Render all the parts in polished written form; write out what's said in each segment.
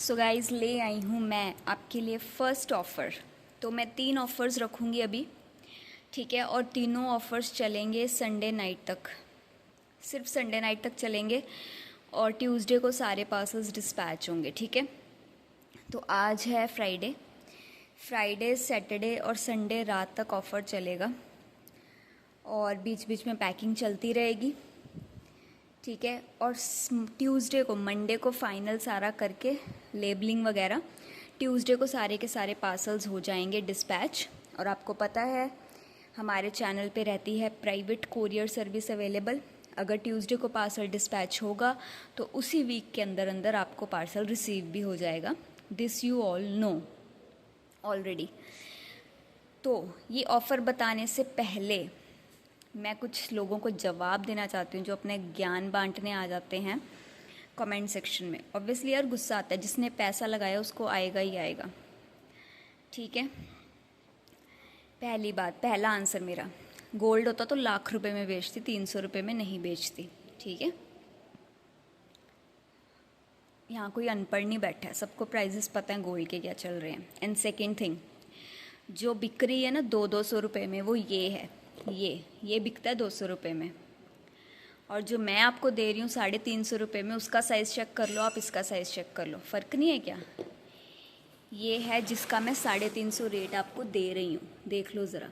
So guys, ले आई हूँ मैं आपके लिए फ़र्स्ट ऑफ़र। तो मैं 3 ऑफ़र्स रखूँगी अभी, ठीक है। और तीनों ऑफ़र्स चलेंगे संडे नाइट तक, सिर्फ संडे नाइट तक चलेंगे और ट्यूसडे को सारे पार्सल्स डिस्पैच होंगे, ठीक है। तो आज है फ्राइडे, सैटरडे और संडे रात तक ऑफ़र चलेगा और बीच बीच में पैकिंग चलती रहेगी, ठीक है। और ट्यूसडे को, मंडे को फाइनल सारा करके लेबलिंग वगैरह, ट्यूसडे को सारे के सारे पार्सल्स हो जाएंगे डिस्पैच। और आपको पता है हमारे चैनल पे रहती है प्राइवेट कोरियर सर्विस अवेलेबल। अगर ट्यूसडे को पार्सल डिस्पैच होगा तो उसी वीक के अंदर अंदर आपको पार्सल रिसीव भी हो जाएगा। This you all know already. तो ये ऑफ़र बताने से पहले मैं कुछ लोगों को जवाब देना चाहती हूँ जो अपने ज्ञान बांटने आ जाते हैं कमेंट सेक्शन में। ऑब्वियसली यार गुस्सा आता है, जिसने पैसा लगाया उसको आएगा ही आएगा, ठीक है। पहली बात, पहला आंसर मेरा, गोल्ड होता तो लाख रुपए में बेचती, 300 रुपये में नहीं बेचती, ठीक है। यहाँ कोई अनपढ़ नहीं बैठा है, सबको प्राइजेस पता है गोल्ड के क्या चल रहे हैं। एंड सेकेंड थिंग, जो बिक रही है ना 200 रुपये में, वो ये है, ये बिकता है 200 रुपये में। और जो मैं आपको दे रही हूँ 350 रुपये में, उसका साइज़ चेक कर लो, आप इसका साइज़ चेक कर लो, फ़र्क नहीं है क्या। ये है जिसका मैं 350 रेट आपको दे रही हूँ, देख लो ज़रा।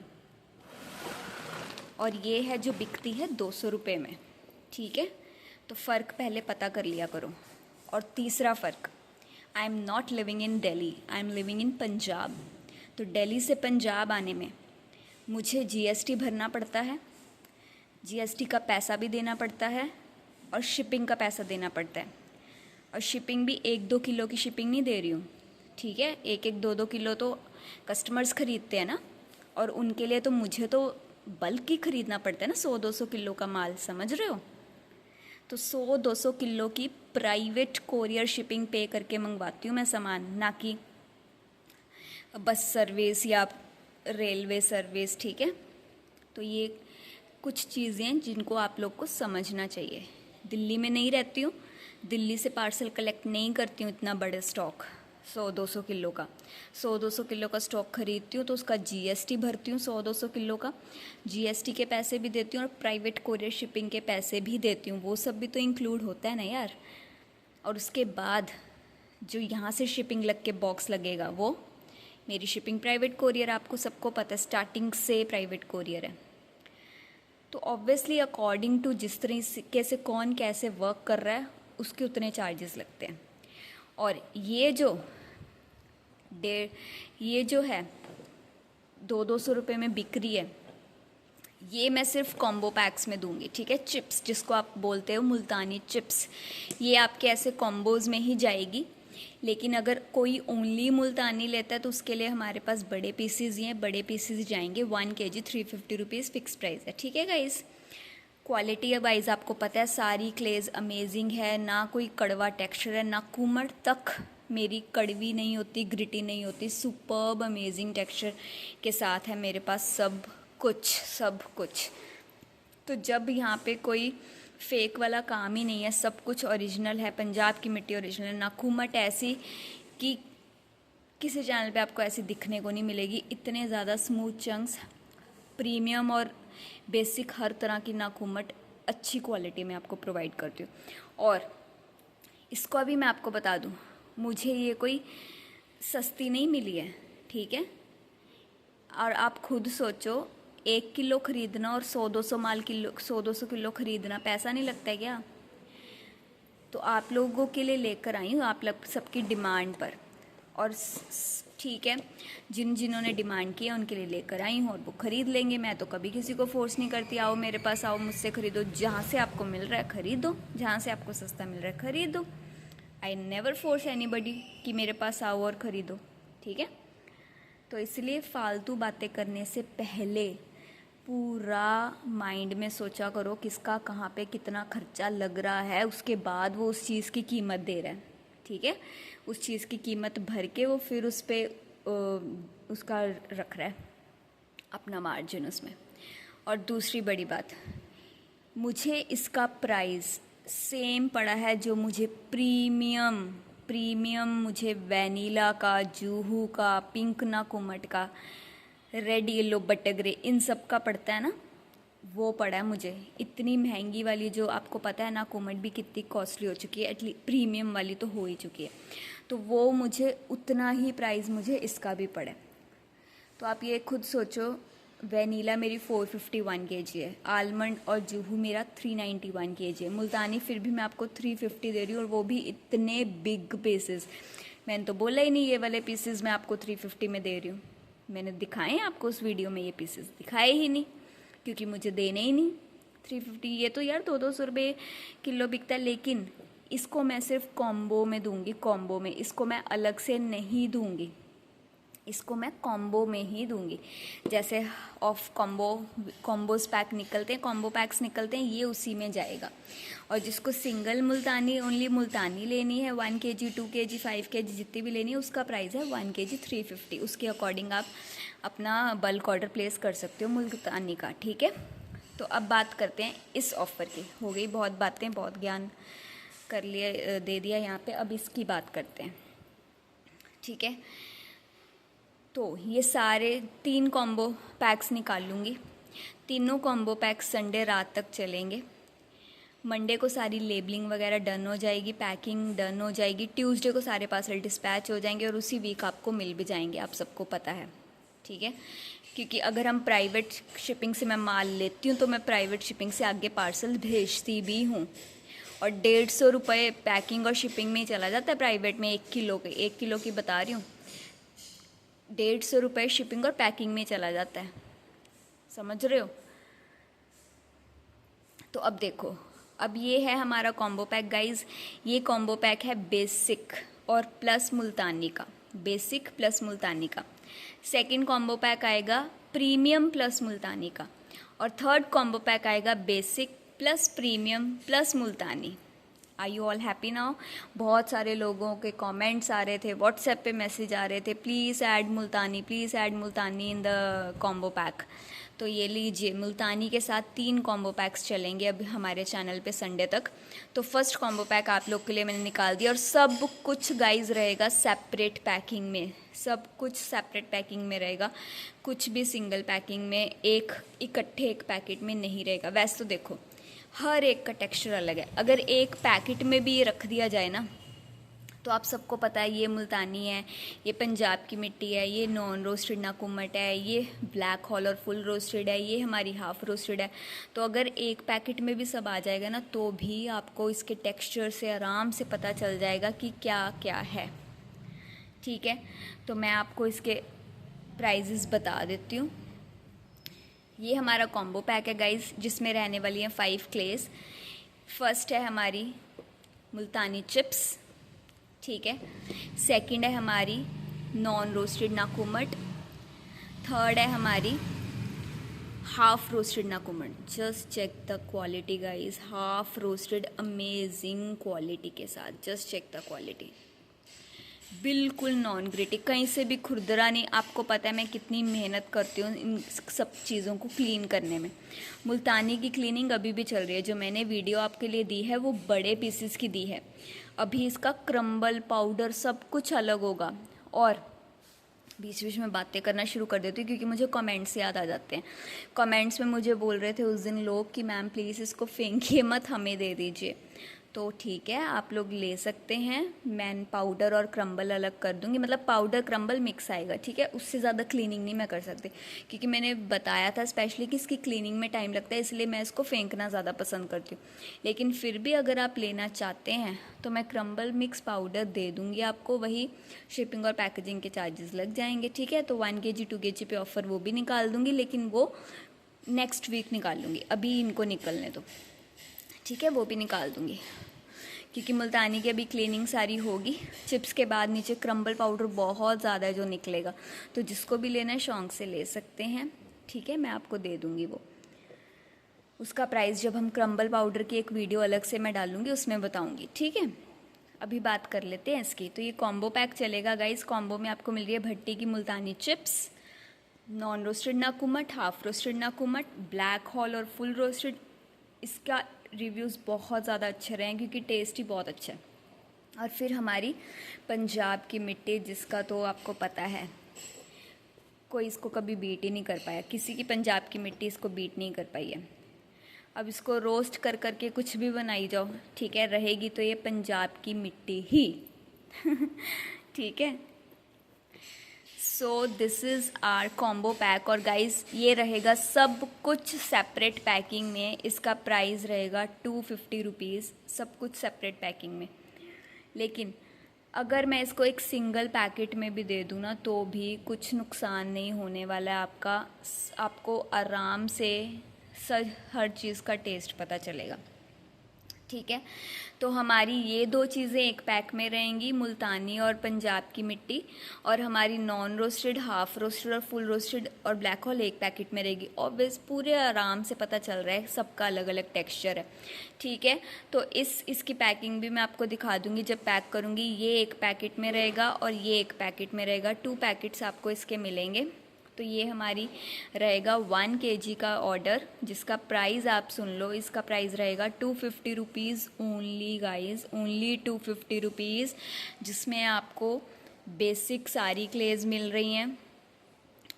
और ये है जो बिकती है 200 रुपये में, ठीक है। तो फ़र्क पहले पता कर लिया करो। और तीसरा फ़र्क, I am not living in Delhi, I am living in Punjab. तो दिल्ली से पंजाब आने में मुझे जीएसटी भरना पड़ता है, जीएसटी का पैसा भी देना पड़ता है और शिपिंग का पैसा देना पड़ता है। और शिपिंग भी 1-2 किलो की शिपिंग नहीं दे रही हूँ, ठीक है। 1-1, 2-2 किलो तो कस्टमर्स ख़रीदते हैं ना, और उनके लिए तो मुझे तो बल्क ही ख़रीदना पड़ता है ना, 100-200 किलो का माल, समझ रहे हो। तो 100-200 किलो की प्राइवेट कोरियर शिपिंग पे करके मंगवाती हूँ मैं सामान, ना कि बस सर्विस या रेलवे सर्विस, ठीक है। तो ये कुछ चीज़ें जिनको आप लोग को समझना चाहिए। दिल्ली में नहीं रहती हूँ, दिल्ली से पार्सल कलेक्ट नहीं करती हूँ इतना बड़े स्टॉक, 100-200 किलो का। 100-200 किलो का स्टॉक खरीदती हूँ तो उसका जीएसटी भरती हूँ, 100-200 किलो का जीएसटी के पैसे भी देती हूँ और प्राइवेट कोरियर शिपिंग के पैसे भी देती हूँ, वो सब भी तो इंक्लूड होता है ना यार। और उसके बाद जो यहाँ से शिपिंग लग के बॉक्स लगेगा, वो मेरी शिपिंग प्राइवेट कोरियर, आपको सबको पता है स्टार्टिंग से प्राइवेट कोरियर है। तो ऑब्वियसली अकॉर्डिंग टू जिस तरीके से कौन कैसे वर्क कर रहा है उसके उतने चार्जेस लगते हैं। और ये जो है 200 रुपये में बिक रही है, ये मैं सिर्फ कॉम्बो पैक्स में दूंगी, ठीक है। चिप्स जिसको आप बोलते हो मुल्तानी चिप्स, ये आपके ऐसे कॉम्बोज़ में ही जाएगी। लेकिन अगर कोई ओनली मुल्तानी लेता है तो उसके लिए हमारे पास बड़े पीसीज ही हैं, बड़े पीसीज जाएंगे 1 kg 350 रुपीज़ फिक्स प्राइस है, ठीक है गाइस। क्वालिटी वाइज आपको पता है सारी क्लेज अमेजिंग है, ना कोई कड़वा टेक्सचर है, ना कुमड़ तक मेरी कड़वी नहीं होती, ग्रिटी नहीं होती, सुपर्ब अमेजिंग टेक्सचर के साथ है मेरे पास सब कुछ। तो जब यहाँ पे कोई फेक वाला काम ही नहीं है, सब कुछ ओरिजिनल है, पंजाब की मिट्टी ओरिजिनल है, ना कुमट ऐसी कि किसी चैनल पे आपको ऐसी दिखने को नहीं मिलेगी। इतने ज़्यादा स्मूथ चंक्स, प्रीमियम और बेसिक हर तरह की ना कुमट अच्छी क्वालिटी में आपको प्रोवाइड करती हूँ। और इसको अभी मैं आपको बता दूँ, मुझे ये कोई सस्ती नहीं मिली है, ठीक है। और आप खुद सोचो, 1 किलो खरीदना और 100-200 किलो खरीदना पैसा नहीं लगता है क्या। तो आप लोगों के लिए लेकर आई हूँ, आप लोग सबकी डिमांड पर। और ठीक है, जिन्होंने डिमांड की है उनके लिए लेकर आई हूँ और वो ख़रीद लेंगे। मैं तो कभी किसी को फोर्स नहीं करती, आओ मेरे पास, आओ मुझसे ख़रीदो, जहाँ से आपको मिल रहा है ख़रीदो, जहाँ से आपको सस्ता मिल रहा है ख़रीदो। आई नेवर फोर्स एनीबडी कि मेरे पास आओ और ख़रीदो, ठीक है। तो इसलिए फालतू बातें करने से पहले पूरा माइंड में सोचा करो किसका कहाँ पे कितना खर्चा लग रहा है, उसके बाद वो उस चीज़ की कीमत दे रहा है, ठीक है। उस चीज़ की कीमत भर के वो फिर उस पर उसका रख रहा है अपना मार्जिन उसमें। और दूसरी बड़ी बात, मुझे इसका प्राइस सेम पड़ा है जो मुझे प्रीमियम मुझे वैनिला का, जूहू का, पिंक नाकुमट का, रेड येलो बटरग्रे, इन सब का पड़ता है ना, वो पड़ा है मुझे। इतनी महंगी वाली, जो आपको पता है नाकुमट भी कितनी कॉस्टली हो चुकी है, एटलीस्ट प्रीमियम वाली तो हो ही चुकी है, तो वो मुझे उतना ही प्राइस मुझे इसका भी पड़ा है। तो आप ये खुद सोचो, वैनिला मेरी 451 kg है, आलमंड और जूहू मेरा 391 kg है, मुल्तानी फिर भी मैं आपको 350 दे रही हूँ, और वो भी इतने बिग पीसेस। मैंने तो बोला ही नहीं ये वाले पीसेस मैं आपको 350 में दे रही हूँ। मैंने दिखाए हैं आपको उस वीडियो में, ये पीसेस दिखाए ही नहीं, क्योंकि मुझे देने ही नहीं 350। ये तो यार 200 रुपये किलो बिकता है, लेकिन इसको मैं सिर्फ कॉम्बो में दूंगी, कॉम्बो में, इसको मैं अलग से नहीं दूंगी, इसको मैं कॉम्बो में ही दूंगी। जैसे ऑफ कॉम्बोज पैक निकलते हैं, कॉम्बो पैक्स निकलते हैं, ये उसी में जाएगा। और जिसको सिंगल मुल्तानी, ओनली मुल्तानी लेनी है, 1 kg 2 kg 5 kg जितनी भी लेनी है, उसका प्राइस है 1 kg 350। उसके अकॉर्डिंग आप अपना बल्क ऑर्डर प्लेस कर सकते हो मुल्तानी का, ठीक है। तो अब बात करते हैं इस ऑफ़र की। हो गई बहुत बातें, बहुत ज्ञान कर लिया, दे दिया यहाँ पे, अब इसकी बात करते हैं, ठीक है। तो ये सारे 3 कॉम्बो पैक्स निकाल लूँगी, तीनों कॉम्बो पैक्स संडे रात तक चलेंगे। मंडे को सारी लेबलिंग वगैरह डन हो जाएगी, पैकिंग डन हो जाएगी, ट्यूसडे को सारे पार्सल डिस्पैच हो जाएंगे, और उसी वीक आपको मिल भी जाएंगे, आप सबको पता है, ठीक है। क्योंकि अगर हम प्राइवेट शिपिंग से मैं माल लेती हूँ, तो मैं प्राइवेट शिपिंग से आगे पार्सल भेजती भी हूँ, और 150 रुपये पैकिंग और शिपिंग में ही चला जाता है प्राइवेट में। 1 किलो के, 1 किलो की बता रही हूँ, 150 रुपये शिपिंग और पैकिंग में चला जाता है, समझ रहे हो। तो अब देखो, अब ये है हमारा कॉम्बो पैक गाइस। ये कॉम्बो पैक है बेसिक और प्लस मुल्तानी का, बेसिक प्लस मुल्तानी का। सेकंड कॉम्बो पैक आएगा प्रीमियम प्लस मुल्तानी का, और थर्ड कॉम्बो पैक आएगा basic plus premium plus Multani. Are you all happy now? बहुत सारे लोगों के कमेंट्स आ रहे थे, व्हाट्सएप पे मैसेज आ रहे थे, please add Multani, please add Multani in the combo pack. तो ये लीजिए, मुल्तानी के साथ 3 कॉम्बो पैक्स चलेंगे अब हमारे चैनल पे संडे तक। तो फर्स्ट कॉम्बो पैक आप लोग के लिए मैंने निकाल दिया, और सब कुछ गाइज रहेगा सेपरेट पैकिंग में, सब कुछ सेपरेट पैकिंग में रहेगा, कुछ भी सिंगल पैकिंग में एक इकट्ठे एक पैकेट में नहीं रहेगा। वैसे तो देखो हर एक का टेक्सचर अलग है, अगर एक पैकेट में भी ये रख दिया जाए ना, तो आप सबको पता है ये मुल्तानी है, ये पंजाब की मिट्टी है, ये नॉन रोस्टेड नाकुमट है, ये ब्लैक हॉल और फुल रोस्टेड है, ये हमारी हाफ़ रोस्टेड है। तो अगर एक पैकेट में भी सब आ जाएगा ना, तो भी आपको इसके टेक्सचर से आराम से पता चल जाएगा कि क्या क्या है, ठीक है। तो मैं आपको इसके प्राइजेस बता देती हूँ। ये हमारा कॉम्बो पैक है गाइस, जिसमें रहने वाली हैं 5 क्लेस। फर्स्ट है हमारी मुल्तानी चिप्स, ठीक है। सेकंड है हमारी नॉन रोस्टेड नाकुमट। थर्ड है हमारी हाफ रोस्टेड नाकुमट। Just check the quality guys, half roasted amazing quality के साथ, जस्ट चेक द क्वालिटी, बिल्कुल नॉन ग्रिटी, कहीं से भी खुरदरा नहीं। आपको पता है मैं कितनी मेहनत करती हूँ इन सब चीज़ों को क्लीन करने में। मुल्तानी की क्लीनिंग अभी भी चल रही है, जो मैंने वीडियो आपके लिए दी है वो बड़े पीसेस की दी है। अभी इसका क्रम्बल पाउडर सब कुछ अलग होगा। और बीच बीच में बातें करना शुरू कर देती हूँ क्योंकि मुझे कमेंट्स याद आ जाते हैं। कमेंट्स में मुझे बोल रहे थे उस दिन लोग कि मैम प्लीज़ इसको फेंकिए मत, हमें दे दीजिए। तो ठीक है, आप लोग ले सकते हैं, मैं पाउडर और क्रम्बल अलग कर दूंगी, मतलब पाउडर क्रम्बल मिक्स आएगा, ठीक है। उससे ज़्यादा क्लीनिंग नहीं मैं कर सकती, क्योंकि मैंने बताया था स्पेशली कि इसकी क्लीनिंग में टाइम लगता है, इसलिए मैं इसको फेंकना ज़्यादा पसंद करती हूँ। लेकिन फिर भी अगर आप लेना चाहते हैं तो मैं क्रम्बल मिक्स पाउडर दे दूँगी आपको, वही शिपिंग और पैकेजिंग के चार्जेस लग जाएंगे, ठीक है। तो 1 kg 2 kg पे ऑफ़र वो भी निकाल दूँगी, लेकिन वो नेक्स्ट वीक निकाल लूँगी, अभी इनको निकलने दो, ठीक है, वो भी निकाल दूँगी क्योंकि मुल्तानी की अभी क्लीनिंग सारी होगी। चिप्स के बाद नीचे क्रम्बल पाउडर बहुत ज़्यादा है जो निकलेगा, तो जिसको भी लेना है शौक से ले सकते हैं, ठीक है। मैं आपको दे दूँगी वो, उसका प्राइस जब हम क्रम्बल पाउडर की एक वीडियो अलग से मैं डालूँगी उसमें बताऊँगी, ठीक है। अभी बात कर लेते हैं इसकी। तो ये कॉम्बो पैक चलेगा गाइस, कॉम्बो में आपको मिल रही है भट्टी की मुल्तानी चिप्स, नॉन रोस्टेड नाकुमट, हाफ रोस्टेड नाकुमट, ब्लैक हॉल और फुल रोस्टेड। इसका रिव्यूज़ बहुत ज़्यादा अच्छे रहे हैं क्योंकि टेस्ट ही बहुत अच्छा है। और फिर हमारी पंजाब की मिट्टी, जिसका तो आपको पता है कोई इसको कभी बीट ही नहीं कर पाया, किसी की पंजाब की मिट्टी इसको बीट नहीं कर पाई है। अब इसको रोस्ट कर करके कुछ भी बनाई जाओ, ठीक है, रहेगी तो ये पंजाब की मिट्टी ही। ठीक है, so this is our combo pack. और गाइस ये रहेगा सब कुछ सेपरेट पैकिंग में, इसका प्राइस रहेगा 250 रुपीज़, सब कुछ सेपरेट पैकिंग में। लेकिन अगर मैं इसको एक सिंगल पैकेट में भी दे दूँ ना तो भी कुछ नुकसान नहीं होने वाला है आपका, आपको आराम से हर चीज़ का टेस्ट पता चलेगा। ठीक है, तो हमारी ये दो चीज़ें एक पैक में रहेंगी, मुल्तानी और पंजाब की मिट्टी, और हमारी नॉन रोस्टेड, हाफ रोस्टेड और फुल रोस्टेड और ब्लैक होल एक पैकेट में रहेगी। ऑब्वियस पूरे आराम से पता चल रहा है, सबका अलग अलग टेक्सचर है। ठीक है, तो इसकी पैकिंग भी मैं आपको दिखा दूंगी जब पैक करूँगी। ये एक पैकेट में रहेगा और ये एक पैकेट में रहेगा, 2 पैकेट्स आपको इसके मिलेंगे। तो ये हमारी रहेगा 1 kg का ऑर्डर, जिसका प्राइस आप सुन लो, इसका प्राइस रहेगा 250 rupees only guys, only 250 rupees, जिसमें आपको बेसिक सारी क्लेज मिल रही हैं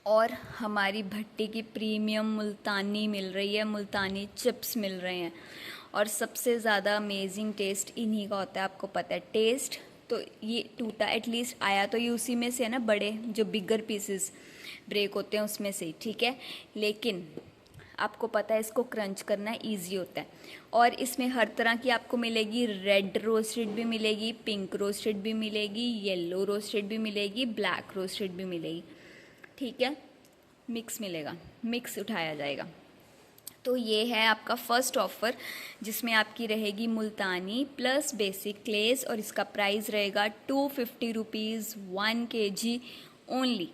और हमारी भट्टी की प्रीमियम मुल्तानी मिल रही है, मुल्तानी चिप्स मिल रहे हैं। और सबसे ज़्यादा अमेजिंग टेस्ट इन्हीं का होता है, आपको पता है टेस्ट। तो ये टूटा एटलीस्ट आया तो ये उसी में से है ना, बड़े जो बिगर पीसेस ब्रेक होते हैं उसमें से, ठीक है। लेकिन आपको पता है इसको क्रंच करना इजी होता है। और इसमें हर तरह की आपको मिलेगी, रेड रोस्टेड भी मिलेगी, पिंक रोस्टेड भी मिलेगी, येलो रोस्टेड भी मिलेगी, ब्लैक रोस्टेड भी मिलेगी, ठीक है। मिक्स मिलेगा, मिक्स उठाया जाएगा। तो ये है आपका फर्स्ट ऑफ़र, जिसमें आपकी रहेगी मुल्तानी प्लस बेसिक क्लेज, और इसका प्राइस रहेगा 250 रुपीज़ 1 kg ओनली।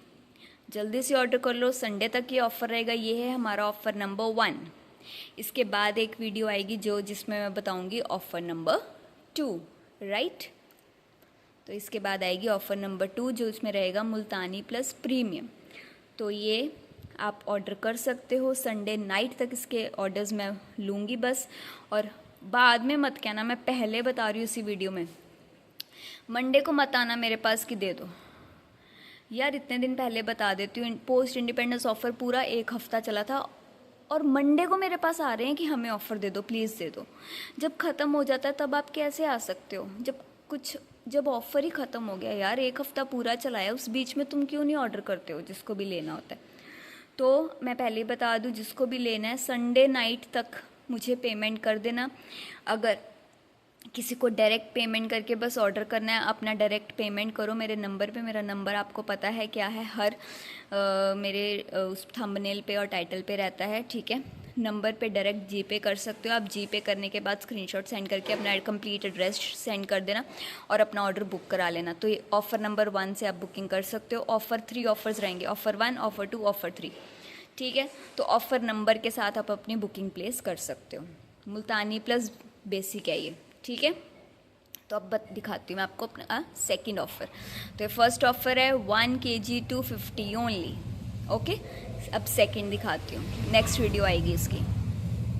जल्दी से ऑर्डर कर लो, संडे तक ये ऑफ़र रहेगा। ये है हमारा ऑफ़र नंबर 1। इसके बाद एक वीडियो आएगी जिसमें मैं बताऊंगी ऑफ़र नंबर 2, राइट। तो इसके बाद आएगी ऑफ़र नंबर 2, जो इसमें रहेगा मुल्तानी प्लस प्रीमियम। तो ये आप ऑर्डर कर सकते हो, संडे नाइट तक इसके ऑर्डर्स मैं लूँगी बस। और बाद में मत कहना, मैं पहले बता रही हूँ इसी वीडियो में, मंडे को मत आना मेरे पास कि दे दो यार, इतने दिन पहले बता देती हूँ। पोस्ट इंडिपेंडेंस ऑफ़र पूरा 1 हफ़्ता चला था और मंडे को मेरे पास आ रहे हैं कि हमें ऑफ़र दे दो, प्लीज़ दे दो। जब ख़त्म हो जाता है तब आप कैसे आ सकते हो, जब ऑफ़र ही ख़त्म हो गया यार, 1 हफ़्ता पूरा चलाया, उस बीच में तुम क्यों नहीं ऑर्डर करते हो जिसको भी लेना होता है। तो मैं पहले बता दूं, जिसको भी लेना है संडे नाइट तक मुझे पेमेंट कर देना। अगर किसी को डायरेक्ट पेमेंट करके बस ऑर्डर करना है, अपना डायरेक्ट पेमेंट करो मेरे नंबर पे। मेरा नंबर आपको पता है क्या है, हर मेरे उस थंबनेल पे और टाइटल पे रहता है, ठीक है। नंबर पे डायरेक्ट जीपे कर सकते हो आप। जीपे करने के बाद स्क्रीनशॉट सेंड करके अपना कंप्लीट एड्रेस सेंड कर देना और अपना ऑर्डर बुक करा लेना। तो ये ऑफ़र नंबर 1 से आप बुकिंग कर सकते हो। ऑफ़र 3 ऑफ़र्स रहेंगे, ऑफ़र 1, ऑफ़र 2, ऑफ़र 3, ठीक है। तो ऑफ़र नंबर के साथ आप अपनी बुकिंग प्लेस कर सकते हो। मुल्तानी प्लस बेसिक है ये, ठीक है। तो अब दिखाती हूँ मैं आपको अपना सेकंड ऑफ़र। तो ये फर्स्ट ऑफ़र है 1 kg 250 ओनली, ओके। अब सेकंड दिखाती हूँ, नेक्स्ट वीडियो आएगी इसकी।